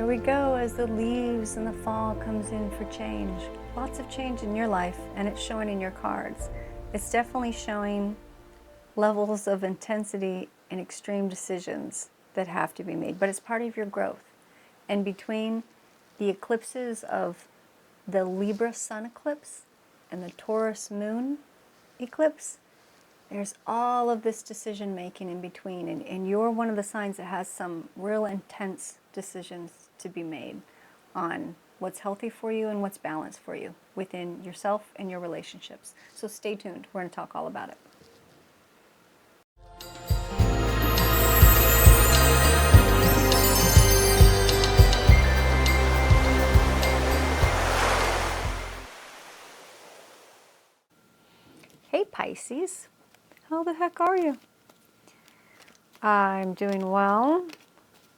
we go as the leaves and the fall comes in for change. Lots of change in your life, and it's showing in your cards. It's definitely showing levels of intensity and extreme decisions that have to be made, but it's part of your growth. And between the eclipses of the Libra sun eclipse and the Taurus moon eclipse, there's all of this decision making in between, and you're one of the signs that has some real intense decisions to be made on what's healthy for you and what's balanced for you within yourself and your relationships. So stay tuned. We're going to talk all about it. Hey Pisces, how the heck are you? I'm doing well.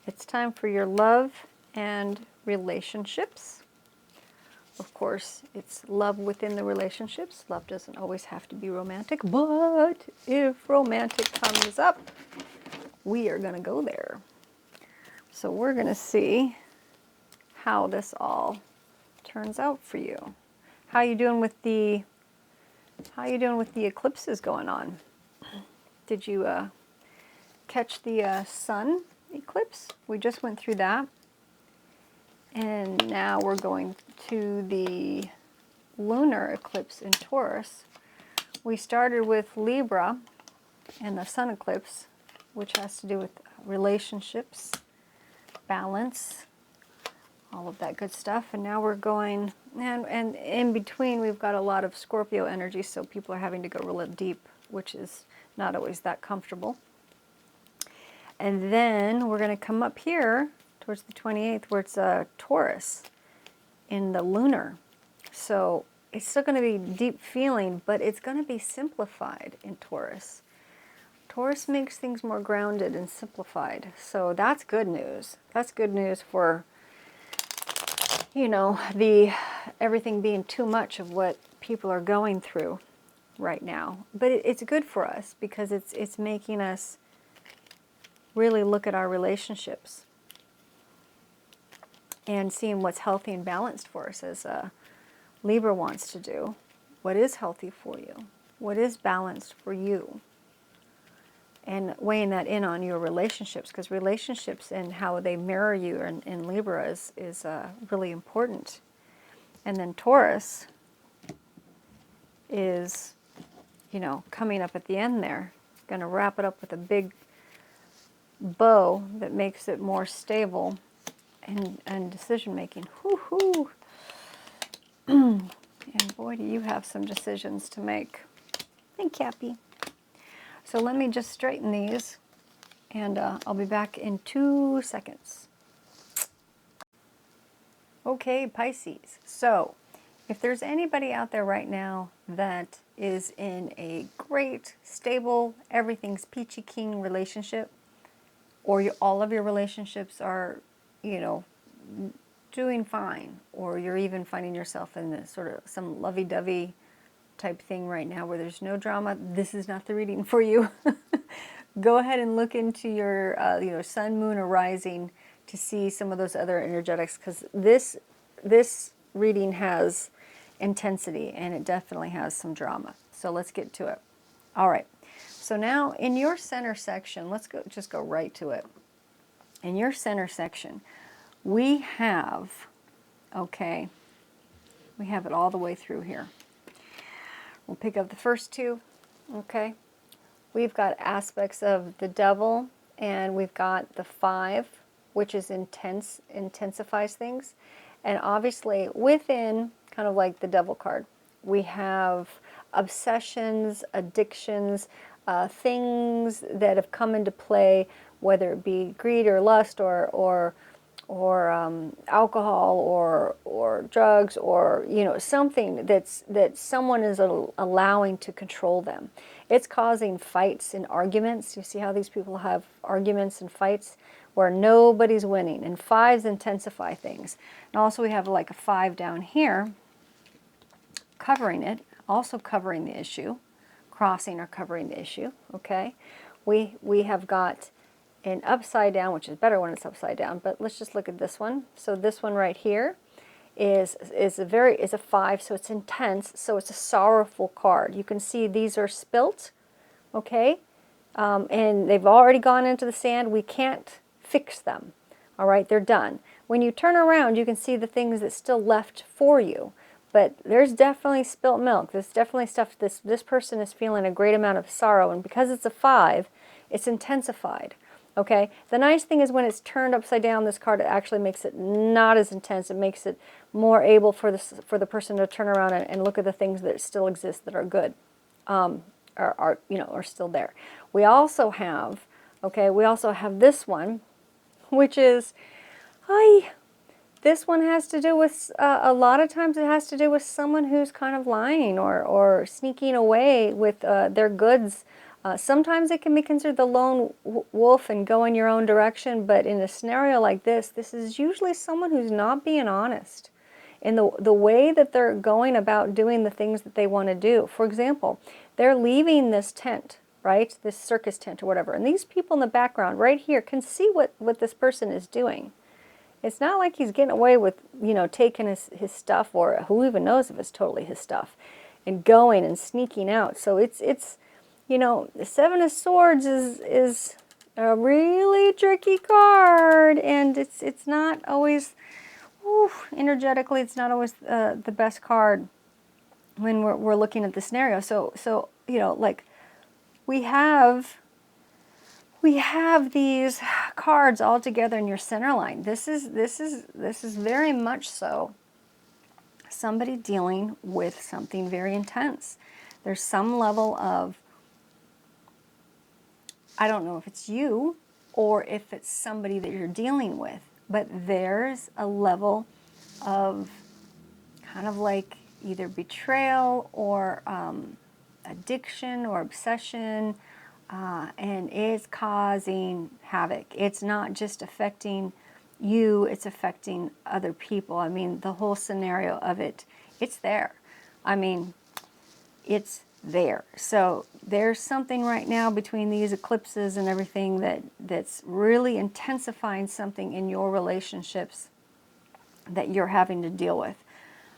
It's time for your love and relationships. Of course, it's love within the relationships. Love doesn't always have to be romantic, but if romantic comes up, we are going to go there. So we're going to see how this all turns out for you. How you doing with the eclipses going on? Did you catch the sun eclipse? We just went through that. And now we're going to the lunar eclipse in Taurus. We started with Libra and the sun eclipse, which has to do with relationships, balance, all of that good stuff. And now we're going, and in between we've got a lot of Scorpio energy, so people are having to go real deep, which is not always that comfortable. And then we're going to come up here towards the 28th, where it's a Taurus in the lunar. So it's still going to be deep feeling, but it's going to be simplified in Taurus. Taurus makes things more grounded and simplified. So that's good news. That's good news for, you know, everything being too much of what people are going through right now. But it's good for us because it's making us really look at our relationships and seeing what's healthy and balanced for us, as Libra wants to do. What is healthy for you? What is balanced for you? And weighing that in on your relationships, because relationships and how they mirror you in Libra is really important. And then Taurus is, you know, coming up at the end there. Going to wrap it up with a big bow that makes it more stable and decision making. Whoo-hoo. And boy, do you have some decisions to make. Thank you, Cappy. So let me just straighten these, and I'll be back in 2 seconds. Okay, Pisces. So if there's anybody out there right now that is in a great, stable, everything's peachy keen relationship, or all of your relationships are, you know, doing fine, or you're even finding yourself in this sort of some lovey-dovey type thing right now where there's no drama, this is not the reading for you. Go ahead and look into your sun, moon, or rising to see some of those other energetics, because this reading has intensity and it definitely has some drama. So let's get to it. All right. So now in your center section, let's just go right to it. In your center section, we have it all the way through here. We'll pick up the first two, okay? We've got aspects of the devil, and we've got the 5, which is intensifies things. And obviously within, kind of like the devil card, we have obsessions, addictions, things that have come into play, whether it be greed or lust or alcohol or drugs, or something that someone is allowing to control them. It's causing fights and arguments. You see how these people have arguments and fights where nobody's winning, and 5s intensify things. And also we have like a 5 down here covering it, also covering the issue, crossing or covering the issue. Okay, we have got and upside down, which is better when it's upside down, but let's just look at this one. So this one right here is a 5, so it's intense, so it's a sorrowful card. You can see these are spilt, okay? And they've already gone into the sand. We can't fix them, all right? They're done. When you turn around, you can see the things that's still left for you. But there's definitely spilt milk. There's definitely stuff, this person is feeling a great amount of sorrow, and because it's a 5, it's intensified. Okay? The nice thing is when it's turned upside down, this card, it actually makes it not as intense. It makes it more able for the person to turn around and look at the things that still exist that are good, are still there. We also have, this one, which is, this one has to do with, a lot of times it has to do with someone who's kind of lying or sneaking away with their goods. Sometimes it can be considered the lone wolf and go in your own direction, but in a scenario like this is usually someone who's not being honest in the way that they're going about doing the things that they want to do. For example, they're leaving this tent, right? This circus tent or whatever, and these people in the background right here can see what this person is doing. It's not like he's getting away with, taking his stuff, or who even knows if it's totally his stuff, and going and sneaking out. So it's the 7 of Swords is a really tricky card, and it's not always, energetically, it's not always the best card when we're looking at the scenario. So like we have these cards all together in your center line. This is very much so somebody dealing with something very intense. There's some level of, I don't know if it's you or if it's somebody that you're dealing with, but there's a level of kind of like either betrayal or addiction or obsession, and it's causing havoc. It's not just affecting you, it's affecting other people. I mean, the whole scenario of it, it's there. I mean, it's there. So there's something right now between these eclipses and everything that's really intensifying something in your relationships that you're having to deal with.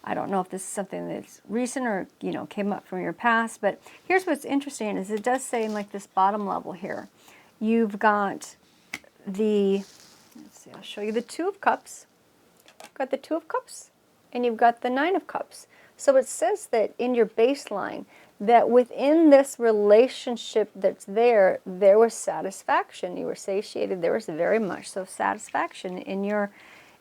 I don't know if this is something that's recent or, came up from your past, but here's what's interesting is it does say in like this bottom level here, you've got let's see, I'll show you the 2 of Cups. You've got the 2 of Cups and you've got the 9 of Cups. So it says that in your baseline, that within this relationship that's there was satisfaction. You were satiated. There was very much so satisfaction in your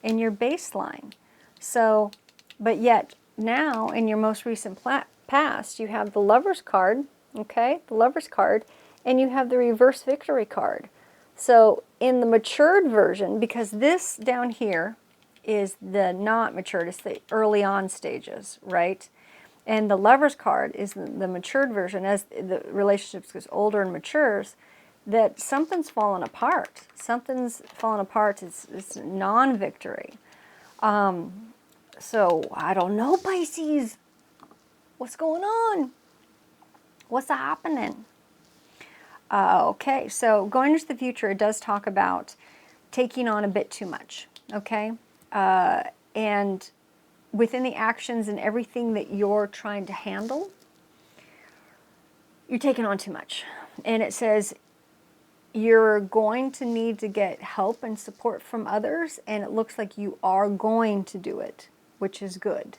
baseline. So, but yet now in your most recent past, you have the Lover's card, okay? The Lover's card, and you have the Reverse Victory card. So in the matured version, because this down here is the not matured, it's the early on stages, right? And the Lover's card is the matured version. As the relationship gets older and matures, that something's fallen apart. Something's fallen apart. It's non-victory. So I don't know, Pisces. What's going on? What's happening? Okay, so going into the future, it does talk about taking on a bit too much, okay? And within the actions and everything that you're trying to handle, you're taking on too much. And it says you're going to need to get help and support from others, and it looks like you are going to do it, which is good.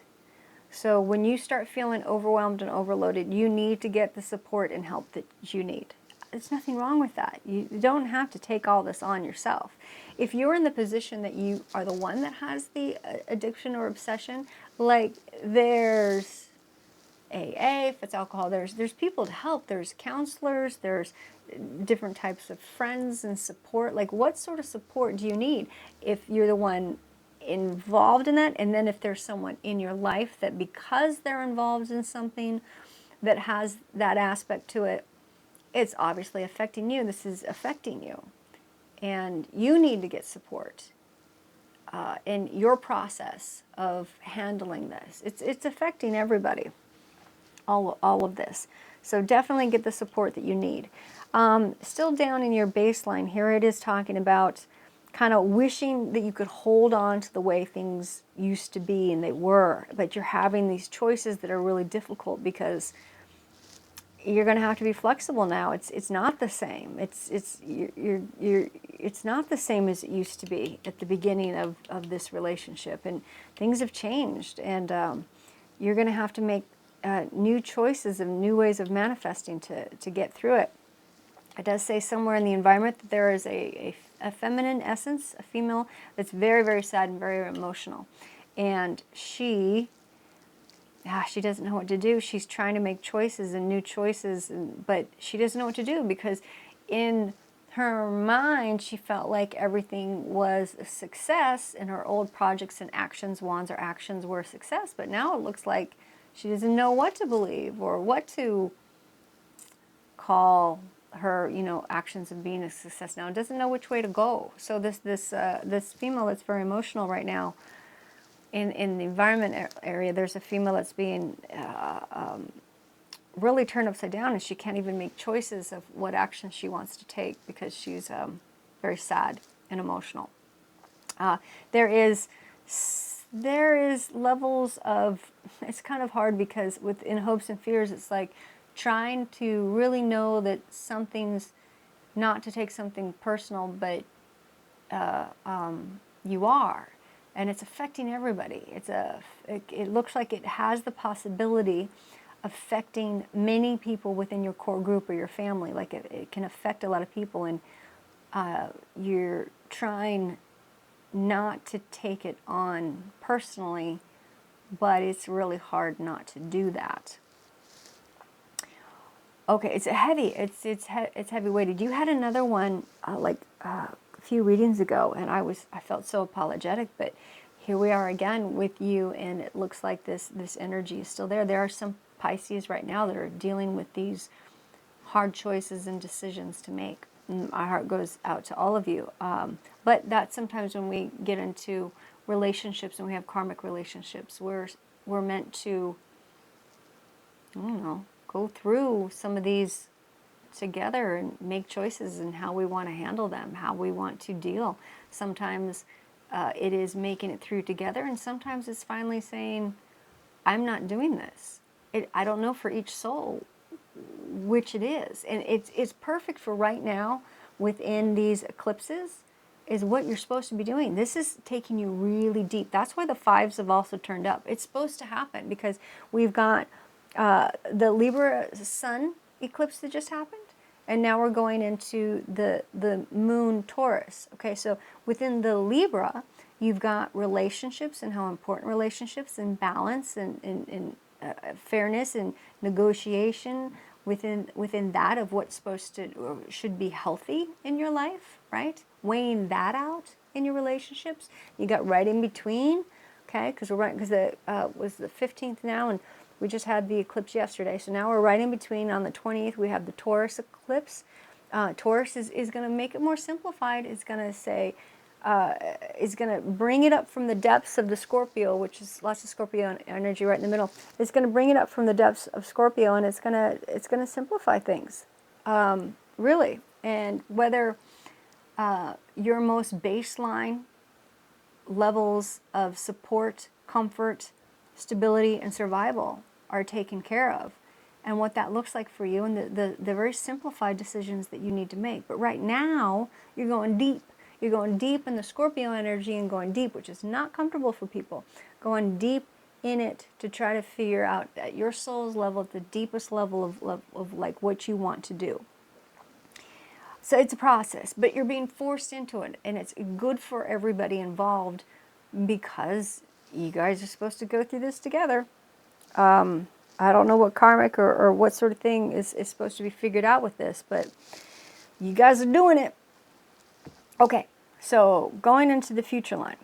So when you start feeling overwhelmed and overloaded, you need to get the support and help that you need. There's nothing wrong with that. You don't have to take all this on yourself. If you're in the position that you are the one that has the addiction or obsession, like there's AA, if it's alcohol, there's people to help. There's counselors, there's different types of friends and support. Like what sort of support do you need if you're the one involved in that? And then if there's someone in your life that because they're involved in something that has that aspect to it, it's obviously affecting you. This is affecting you. And you need to get support in your process of handling this. It's affecting everybody, all of this. So definitely get the support that you need. Still down in your baseline, here it is talking about kind of wishing that you could hold on to the way things used to be and they were, but you're having these choices that are really difficult because you're going to have to be flexible now. It's not the same. It's not the same as it used to be at the beginning of this relationship, and things have changed, and you're going to have to make new choices and new ways of manifesting to get through it. It does say somewhere in the environment that there is a feminine essence, a female that's very, very sad and very emotional, and she doesn't know what to do. She's trying to make choices and new choices, but she doesn't know what to do because in her mind, she felt like everything was a success and her old projects and actions, wands or actions, were a success. But now it looks like she doesn't know what to believe or what to call her, actions of being a success now. Doesn't know which way to go. So this female that's very emotional right now, in the environment area, there's a female that's being really turned upside down, and she can't even make choices of what action she wants to take because she's very sad and emotional. There is levels of, it's kind of hard because within hopes and fears, it's like trying to really know that something's not to take something personal, but you are. And it's affecting everybody. It looks like it has the possibility of affecting many people within your core group or your family. Like it can affect a lot of people, and you're trying not to take it on personally, but it's really hard not to do that. Okay, it's heavy weighted. You had another one a few readings ago, and I felt so apologetic, but here we are again with you, and it looks like this energy is still there. There are some Pisces right now that are dealing with these hard choices and decisions to make. And my heart goes out to all of you. But that's sometimes when we get into relationships and we have karmic relationships, we're meant to, I don't know, go through some of these together and make choices in how we want to handle them, how we want to deal. Sometimes it is making it through together, and sometimes it's finally saying, I'm not doing this. I don't know for each soul which it is. And it's perfect for right now within these eclipses is what you're supposed to be doing. This is taking you really deep. That's why the fives have also turned up. It's supposed to happen because we've got the Libra sun eclipse that just happened, and now we're going into the moon Taurus. Okay, so within the Libra, you've got relationships and how important relationships and balance and fairness and negotiation within that of what's supposed to or should be healthy in your life, right? Weighing that out in your relationships. You got right in between, okay? Because it was the 15th now, and we just had the eclipse yesterday. So now we're right in between. On the 20th, we have the Taurus eclipse. Taurus is going to make it more simplified. It's going to say, is going to bring it up from the depths of the Scorpio, which is lots of Scorpio energy right in the middle. It's going to bring it up from the depths of Scorpio, and it's going to simplify things, really. And whether your most baseline levels of support, comfort, stability, and survival are taken care of, and what that looks like for you, and the very simplified decisions that you need to make. But right now, you're going deep. You're going deep in the Scorpio energy and going deep, which is not comfortable for people. Going deep in it to try to figure out at your soul's level, at the deepest level of like what you want to do. So it's a process, but you're being forced into it, and it's good for everybody involved because you guys are supposed to go through this together. I don't know what karmic or what sort of thing is supposed to be figured out with this, but you guys are doing it. Okay, so going into the future line.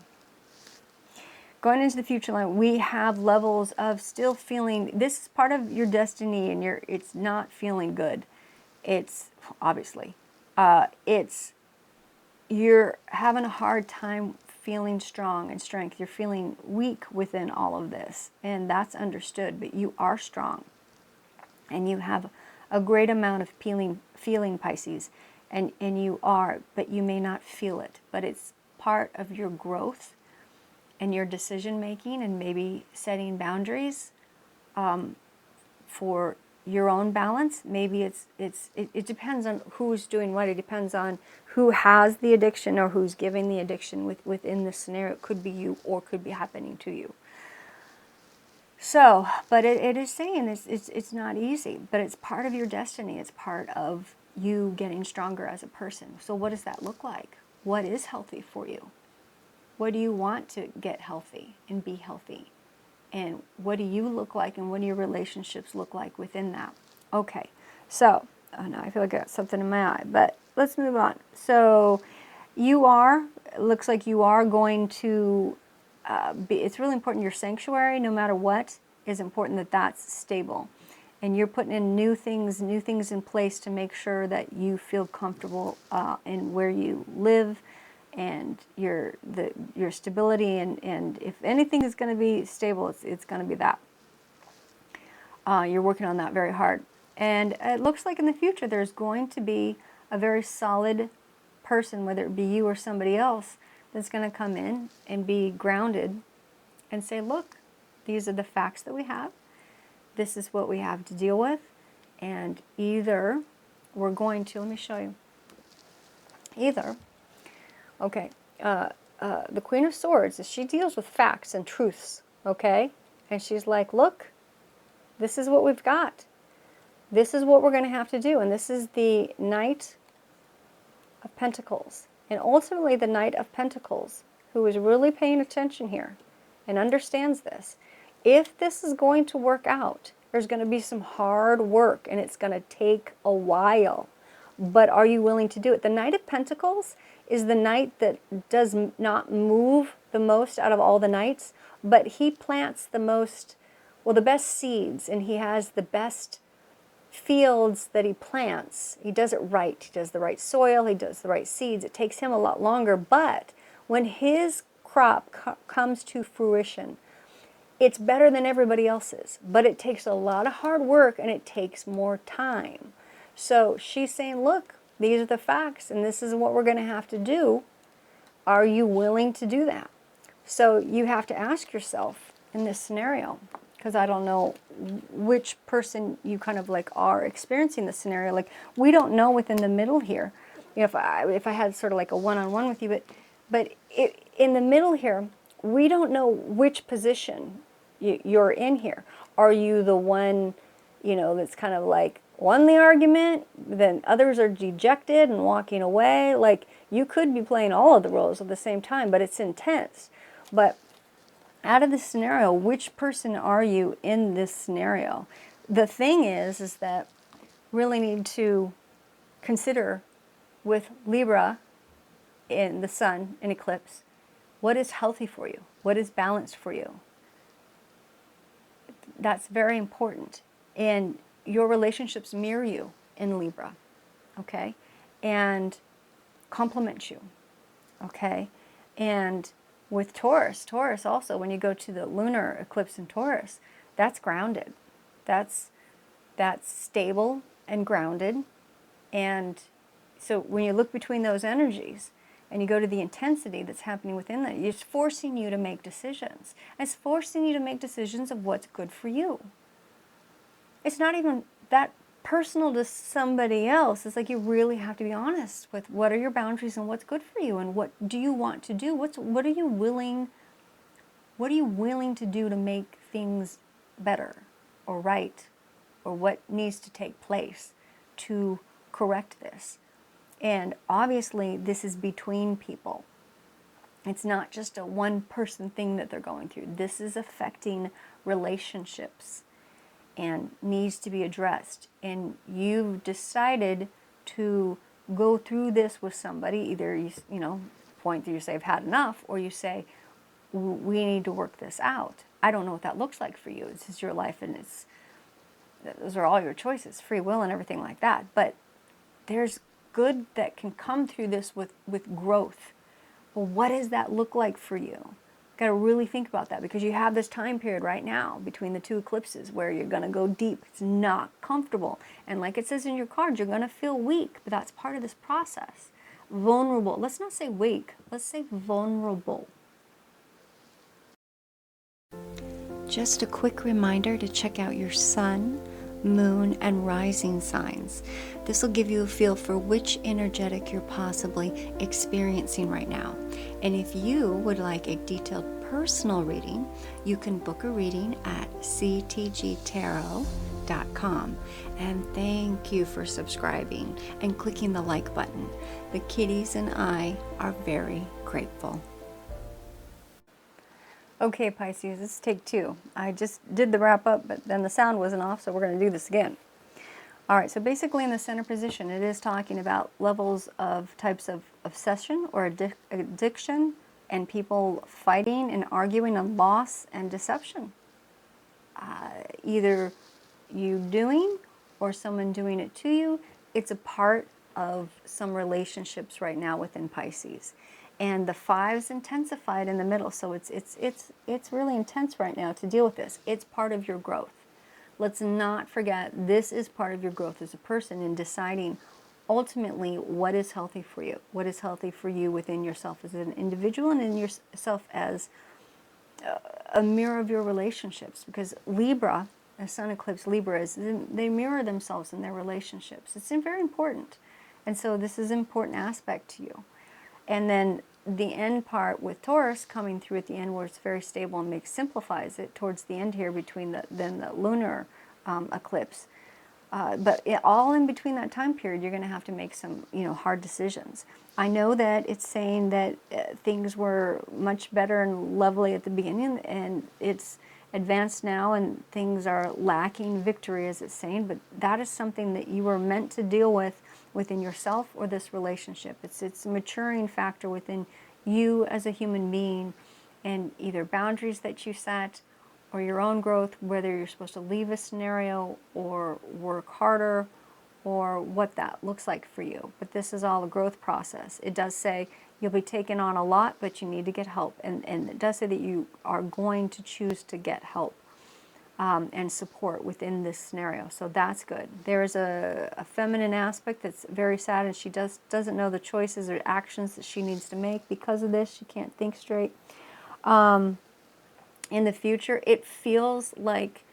Going into the future line, we have levels of still feeling, this is part of your destiny, and it's not feeling good. It's, obviously, you're having a hard time feeling strong and strength. You're feeling weak within all of this, and that's understood, but you are strong. And you have a great amount of feeling Pisces, and you are, but you may not feel it. But it's part of your growth and your decision making, and maybe setting boundaries for your own balance. Maybe it depends on who's doing what. It depends on who has the addiction or who's giving the addiction within this scenario. It could be you or could be happening to you. So, but it is saying it's not easy, but it's part of your destiny. It's part of you getting stronger as a person. So what does that look like? What is healthy for you? What do you want to get healthy and be healthy? And what do you look like, and what do your relationships look like within that? Okay, so, oh no, I feel like I got something in my eye, but let's move on. So it looks like you are going to it's really important your sanctuary, no matter what, is important that that's stable. And you're putting in new things in place to make sure that you feel comfortable in where you live, and your stability, and if anything is going to be stable, it's going to be that. You're working on that very hard. And it looks like in the future there's going to be a very solid person, whether it be you or somebody else, that's going to come in and be grounded and say, look, these are the facts that we have. This is what we have to deal with. And either we're going to, let me show you. Okay, the Queen of Swords, she deals with facts and truths, okay? And she's like, look, this is what we've got. This is what we're going to have to do. And this is the Knight of Pentacles. And ultimately the Knight of Pentacles, who is really paying attention here and understands this. If this is going to work out, there's going to be some hard work, and it's going to take a while. But are you willing to do it? The Knight of Pentacles is the knight that does not move the most out of all the knights, but he plants the most, well, the best seeds, and he has the best fields that he plants. He does it right. He does the right soil. He does the right seeds. It takes him a lot longer, but when his crop comes to fruition, it's better than everybody else's, but it takes a lot of hard work, and it takes more time. So she's saying, look, these are the facts, and this is what we're going to have to do. Are you willing to do that? So you have to ask yourself in this scenario, because I don't know which person you kind of like are experiencing this scenario. Like, we don't know within the middle here. You know, if I had sort of like a one-on-one with you, but in the middle here, we don't know which position you're in here. Are you the one, you know, that's kind of like won the argument, then others are dejected and walking away? Like, you could be playing all of the roles at the same time, but it's intense. But out of this scenario, which person are you in this scenario? The thing is that really need to consider with Libra in the sun in eclipse, what is healthy for you? What is balanced for you? That's very important. And your relationships mirror you in Libra, okay? And complement you, okay? And with Taurus also, when you go to the lunar eclipse in Taurus, that's grounded. That's stable and grounded. And so when you look between those energies and you go to the intensity that's happening within that, it's forcing you to make decisions. It's forcing you to make decisions of what's good for you. It's not even that personal to somebody else. It's like you really have to be honest with what are your boundaries and what's good for you, and what do you want to do? What are you willing to do to make things better or right, or what needs to take place to correct this? And obviously this is between people. It's not just a one-person thing that they're going through. This is affecting relationships and needs to be addressed. And you've decided to go through this with somebody. Either you point through, you say, I've had enough, or you say, we need to work this out. I don't know what that looks like for you. This is your life, and those are all your choices, free will and everything like that. But there's good that can come through this with growth. Well, what does that look like for you? Got to really think about that, because you have this time period right now between the two eclipses where you're going to go deep. It's not comfortable. And like it says in your card, you're going to feel weak, but that's part of this process. Vulnerable. Let's not say weak. Let's say vulnerable. Just a quick reminder to check out your sun, moon, and rising signs. This will give you a feel for which energetic you're possibly experiencing right now. And if you would like a detailed personal reading, you can book a reading at ctgtarot.com. And thank you for subscribing and clicking the like button. The kitties and I are very grateful. Okay, Pisces, this is take 2. I just did the wrap up, but then the sound wasn't off, so we're going to do this again. All right, so basically in the center position, it is talking about levels of types of obsession or addiction, and people fighting and arguing on loss and deception. Either you doing or someone doing it to you. It's a part of some relationships right now within Pisces. And the 5's intensified in the middle, so it's really intense right now to deal with this. It's part of your growth. Let's not forget, this is part of your growth as a person in deciding ultimately what is healthy for you. What is healthy for you within yourself as an individual and in yourself as a mirror of your relationships. Because Libra, a sun eclipse Libra, is they mirror themselves in their relationships. It's very important. And so this is an important aspect to you. And then the end part with Taurus coming through at the end, where it's very stable and simplifies it towards the end here between the lunar eclipse. But all in between that time period, you're going to have to make some hard decisions. I know that it's saying that things were much better and lovely at the beginning, and it's advanced now, and things are lacking victory, as it's saying. But that is something that you were meant to deal with within yourself or this relationship. It's a maturing factor within you as a human being, and either boundaries that you set or your own growth, whether you're supposed to leave a scenario or work harder, or what that looks like for you. But this is all a growth process. It does say you'll be taking on a lot, but you need to get help. And it does say that you are going to choose to get help and support within this scenario. So that's good. There's a feminine aspect that's very sad, and she doesn't know the choices or actions that she needs to make because of this. She can't think straight. In the future, it feels like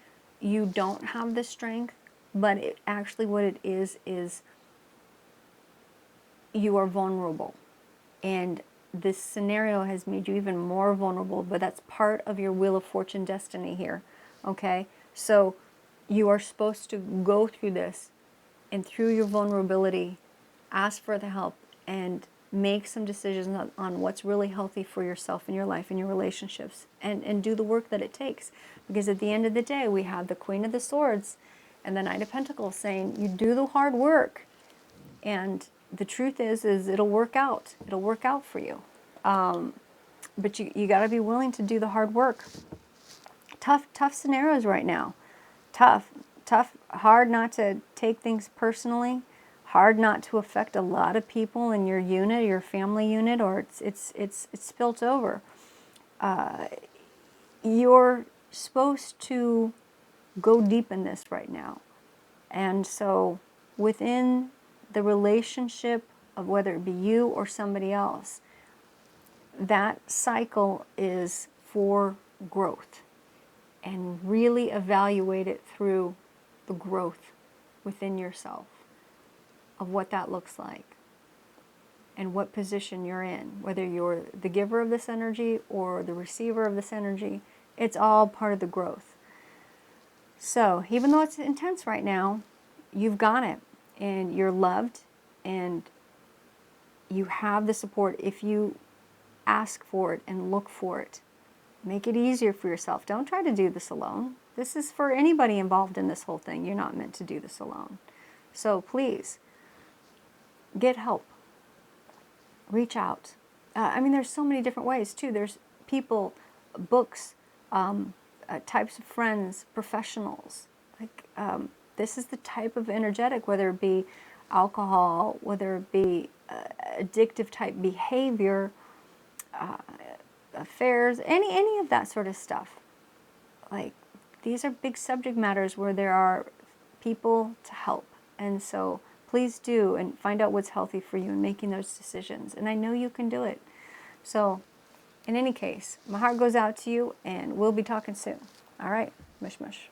you don't have the strength, but actually what it is you are vulnerable. And this scenario has made you even more vulnerable, but that's part of your Wheel of Fortune destiny here, okay? So you are supposed to go through this, and through your vulnerability, ask for the help and make some decisions on what's really healthy for yourself in your life and your relationships, and do the work that it takes. Because at the end of the day, we have the Queen of the Swords and the Knight of Pentacles saying, you do the hard work, and the truth is it'll work out. It'll work out for you. But you got to be willing to do the hard work. Tough scenarios right now. Tough, hard not to take things personally. Hard not to affect a lot of people in your unit, your family unit, or it's spilt over. You're supposed to go deep in this right now. And so within the relationship of whether it be you or somebody else, that cycle is for growth. And really evaluate it through the growth within yourself of what that looks like and what position you're in, whether you're the giver of this energy or the receiver of this energy. It's all part of the growth. So even though it's intense right now, you've got it, and you're loved, and you have the support if you ask for it and look for it. Make it easier for yourself. Don't try to do this alone. This is for anybody involved in this whole thing. You're not meant to do this alone. So please, get help. Reach out. There's so many different ways too. There's people, books, types of friends, professionals. This is the type of energetic, whether it be alcohol, whether it be addictive type behavior, affairs, any of that sort of stuff. Like, these are big subject matters where there are people to help. And so please do, and find out what's healthy for you in making those decisions. And I know you can do it. So in any case, my heart goes out to you, and we'll be talking soon. All right, mush mush.